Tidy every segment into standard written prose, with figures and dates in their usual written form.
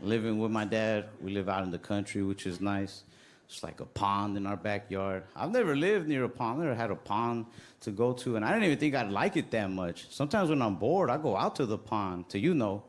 living with my dad. We live out in the country, which is nice. It's like a pond in our backyard. I've never lived near a pond. I've never had a pond to go to, and I didn't even think I'd like it that much. Sometimes when I'm bored, I go out to the pond to,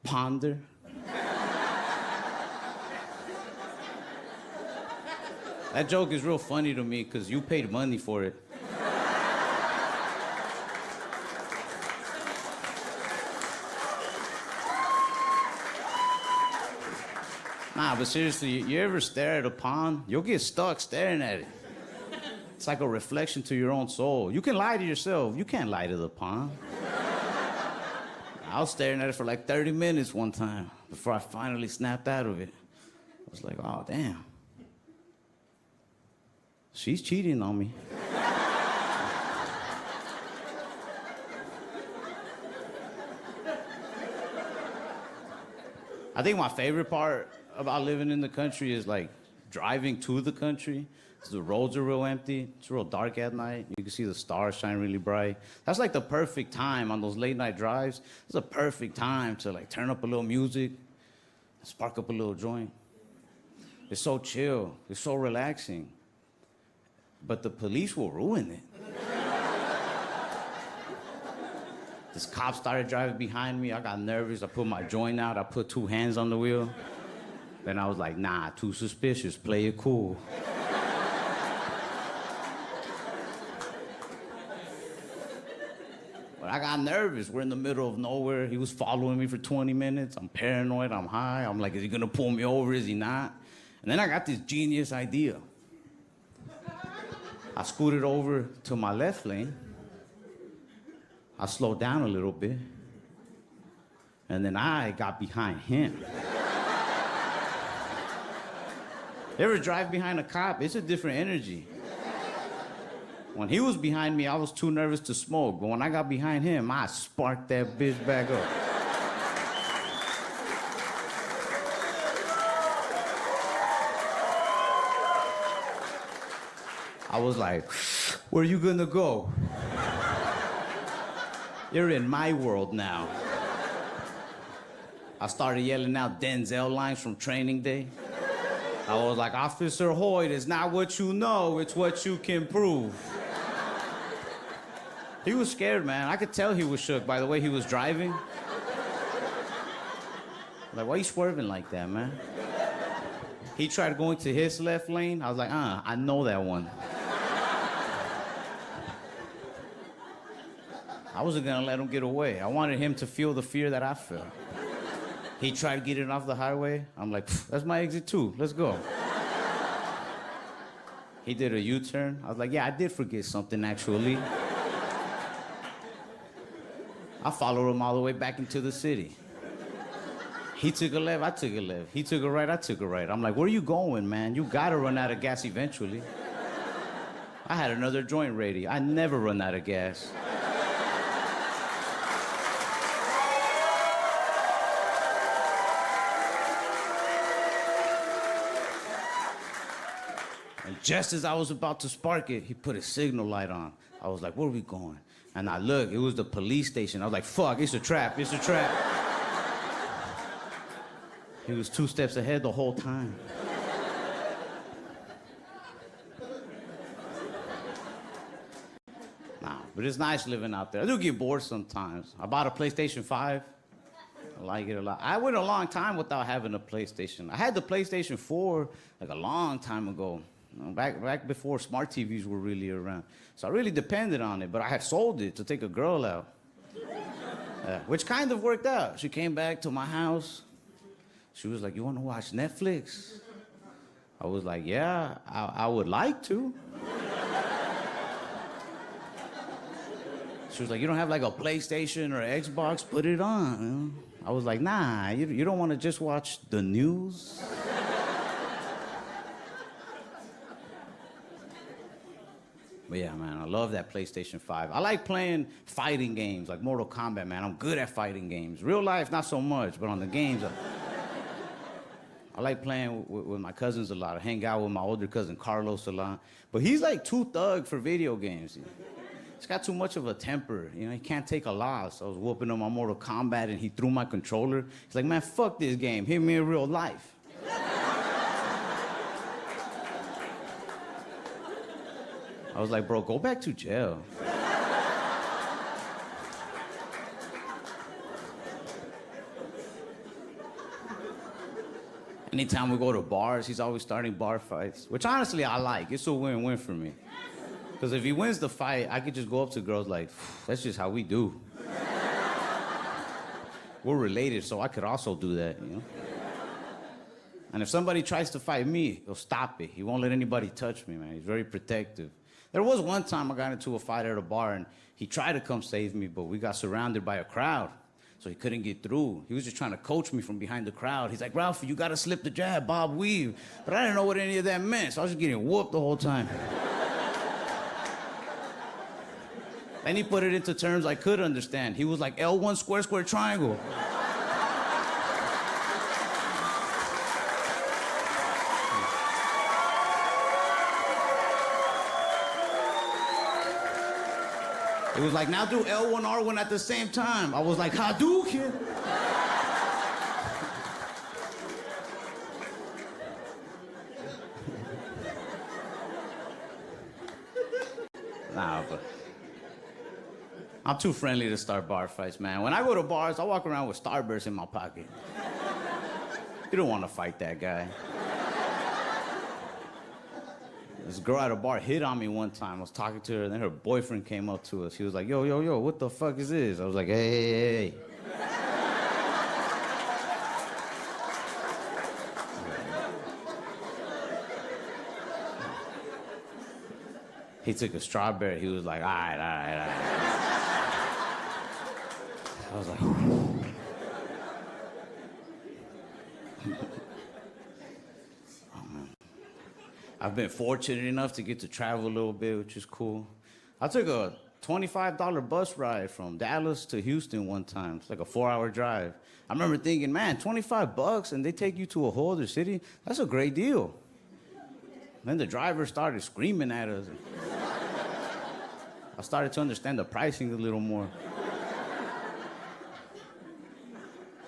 ponder. That joke is real funny to me because you paid money for it. Nah, but seriously, you ever stare at a pond? You'll get stuck staring at it. It's like a reflection to your own soul. You can lie to yourself. You can't lie to the pond. I was staring at it for like 30 minutes one time before I finally snapped out of it. I was like, oh, damn. She's cheating on me. I think my favorite part about living in the country is like driving to the country. The roads are real empty. It's real dark at night. You can see the stars shine really bright. That's like the perfect time on those late night drives. It's a perfect time to like turn up a little music, spark up a little joint. It's so chill. It's so relaxing. But the police will ruin it. This cop started driving behind me. I got nervous. I put my joint out. I put 2 hands on the wheel. Then I was like, nah, too suspicious. Play it cool. But I got nervous. We're in the middle of nowhere. He was following me for 20 minutes. I'm paranoid. I'm high. I'm like, is he going to pull me over? Is he not? And then I got this genius idea. I scooted over to my left lane. I slowed down a little bit. And then I got behind him. You ever drive behind a cop? It's a different energy. When he was behind me, I was too nervous to smoke. But when I got behind him, I sparked that bitch back up. I was like, where you gonna go? You're in my world now. I started yelling out Denzel lines from Training Day. I was like, Officer Hoyt, it's not what you know, it's what you can prove. He was scared, man. I could tell he was shook by the way he was driving. Like, why are you swerving like that, man? He tried going to his left lane. I was like, I know that one. I wasn't gonna let him get away. I wanted him to feel the fear that I felt. He tried getting off the highway. I'm like, that's my exit too. Let's go. He did a U-turn. I was like, yeah, I did forget something, actually. I followed him all the way back into the city. He took a left, I took a left. He took a right, I took a right. I'm like, where are you going, man? You gotta run out of gas eventually. I had another joint ready. I never run out of gas. And just as I was about to spark it, he put a signal light on. I was like, where are we going? And I looked, it was the police station. I was like, fuck, it's a trap, it's a trap. He was 2 steps ahead the whole time. Nah, but it's nice living out there. I do get bored sometimes. I bought a PlayStation 5. I like it a lot. I went a long time without having a PlayStation. I had the PlayStation 4 like a long time ago. Back before smart TVs were really around. So I really depended on it, but I had sold it to take a girl out. Which kind of worked out. She came back to my house. She was like, you want to watch Netflix? I was like, yeah, I would like to. She was like, you don't have like a PlayStation or Xbox? Put it on. I was like, nah, you don't want to just watch the news? But yeah, man, I love that PlayStation 5. I like playing fighting games, like Mortal Kombat, man. I'm good at fighting games. Real life, not so much, but on the games, I like playing with my cousins a lot. I hang out with my older cousin, Carlos, a lot. But he's like too thug for video games. He's got too much of a temper. You know, he can't take a loss. I was whooping him on Mortal Kombat, and he threw my controller. He's like, man, fuck this game. Hit me in real life. I was like, bro, go back to jail. Anytime we go to bars, he's always starting bar fights, which honestly I like. It's a win-win for me. Because if he wins the fight, I could just go up to girls like, that's just how we do. We're related, so I could also do that, you know? And if somebody tries to fight me, he'll stop it. He won't let anybody touch me, man. He's very protective. There was one time I got into a fight at a bar, and he tried to come save me, but we got surrounded by a crowd, so he couldn't get through. He was just trying to coach me from behind the crowd. He's like, Ralph, you gotta slip the jab, Bob, weave. But I didn't know what any of that meant, so I was just getting whooped the whole time. Then he put it into terms I could understand. He was like, L1 square, square, triangle. It was like, now do L1, R1 at the same time. I was like, Hadouken. Nah, but I'm too friendly to start bar fights, man. When I go to bars, I walk around with Starburst in my pocket. You don't want to fight that guy. This girl at a bar hit on me one time. I was talking to her, and then her boyfriend came up to us. He was like, yo, yo, yo, what the fuck is this? I was like, hey, hey, hey, hey. He took a strawberry. He was like, all right, all right, all right. I was like, I've been fortunate enough to get to travel a little bit, which is cool. I took a $25 bus ride from Dallas to Houston one time. It's like a 4-hour drive. I remember thinking, man, $25 and they take you to a whole other city? That's a great deal. Then the driver started screaming at us. I started to understand the pricing a little more.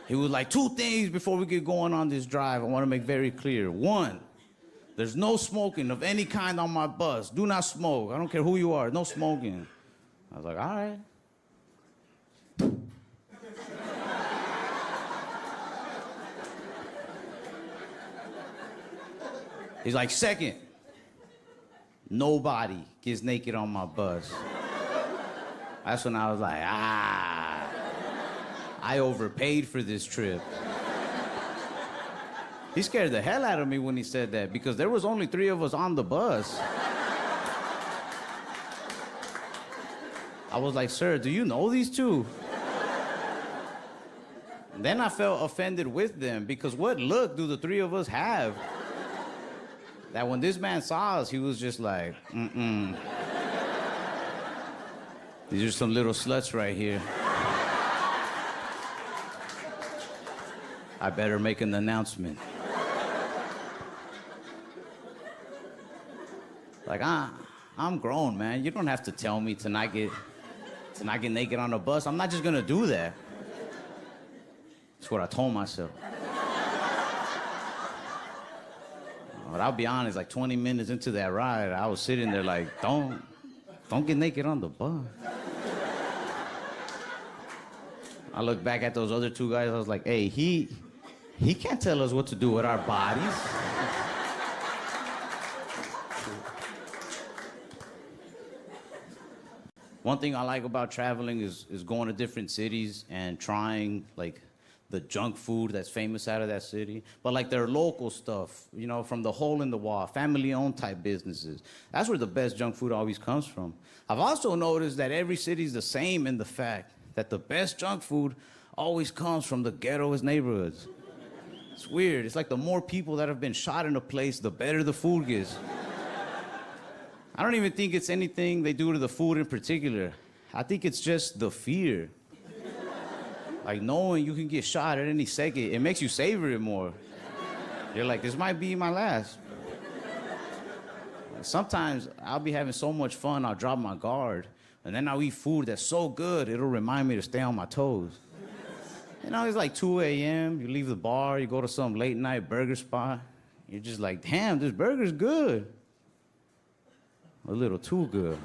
He was like, 2 things before we get going on this drive I want to make very clear. 1, there's no smoking of any kind on my bus. Do not smoke. I don't care who you are. No smoking. I was like, all right. He's like, 2nd, nobody gets naked on my bus. That's when I was like, I overpaid for this trip. He scared the hell out of me when he said that because there was only 3 of us on the bus. I was like, sir, do you know these 2? And then I felt offended with them because what look do the 3 of us have? That when this man saw us, he was just like, these are some little sluts right here. I better make an announcement. Like, I'm grown, man. You don't have to tell me to not get naked on a bus. I'm not just gonna do that. That's what I told myself. But I'll be honest, like 20 minutes into that ride, I was sitting there like, don't get naked on the bus. I looked back at those other 2 guys, I was like, hey, he can't tell us what to do with our bodies. One thing I like about traveling is going to different cities and trying, like, the junk food that's famous out of that city, but like their local stuff, you know, from the hole in the wall, family-owned type businesses. That's where the best junk food always comes from. I've also noticed that every city's the same in the fact that the best junk food always comes from the ghettoest neighborhoods. It's weird. It's like the more people that have been shot in a place, the better the food gets. I don't even think it's anything they do to the food in particular. I think it's just the fear. Like knowing you can get shot at any second, it makes you savor it more. You're like, this might be my last. Sometimes I'll be having so much fun, I'll drop my guard. And then I'll eat food that's so good, it'll remind me to stay on my toes. You know, it's like 2 a.m., you leave the bar, you go to some late night burger spot. You're just like, damn, this burger's good. A little too good.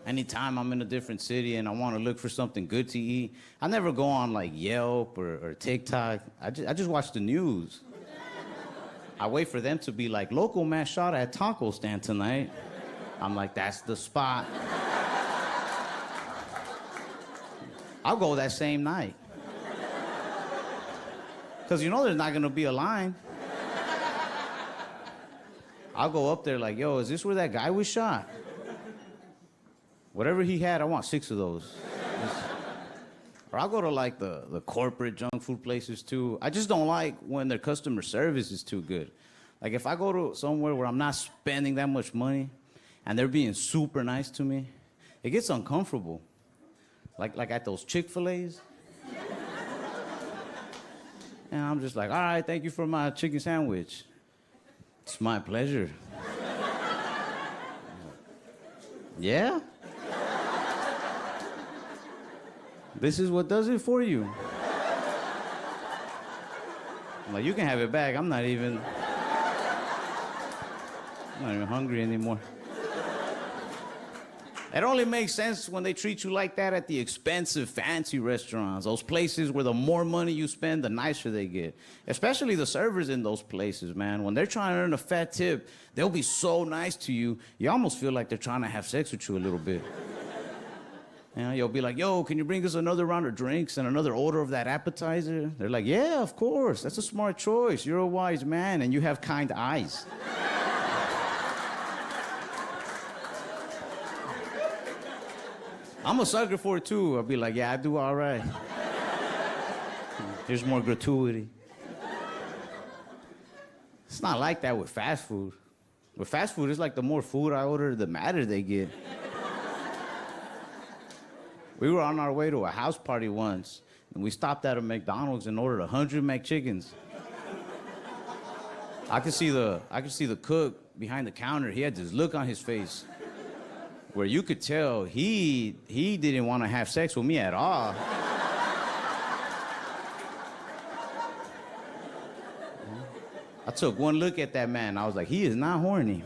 Anytime I'm in a different city and I want to look for something good to eat, I never go on like Yelp or TikTok. I just watch the news. I wait for them to be like, local man shot at taco stand tonight. I'm like, that's the spot. I'll go that same night. Because you know there's not going to be a line. I'll go up there like, yo, is this where that guy was shot? Whatever he had, I want 6 of those. Or I'll go to like the corporate junk food places too. I just don't like when their customer service is too good. Like if I go to somewhere where I'm not spending that much money and they're being super nice to me, it gets uncomfortable. Like at those Chick-fil-A's. And I'm just like, all right, thank you for my chicken sandwich. It's my pleasure. Yeah? This is what does it for you. I'm like, you can have it back. I'm not even hungry anymore. It only makes sense when they treat you like that at the expensive, fancy restaurants. Those places where the more money you spend, the nicer they get. Especially the servers in those places, man. When they're trying to earn a fat tip, they'll be so nice to you, you almost feel like they're trying to have sex with you a little bit. You know, you'll be like, yo, can you bring us another round of drinks and another order of that appetizer? They're like, yeah, of course. That's a smart choice. You're a wise man and you have kind eyes. I'm a sucker for it too. I'll be like, yeah, I do all right. Here's more gratuity. It's not like that with fast food. With fast food, it's like the more food I order, the madder they get. We were on our way to a house party once, and we stopped at a McDonald's and ordered 100 McChickens. I could see the cook behind the counter. He had this look on his face where you could tell he didn't want to have sex with me at all. I took one look at that man. I was like, he is not horny.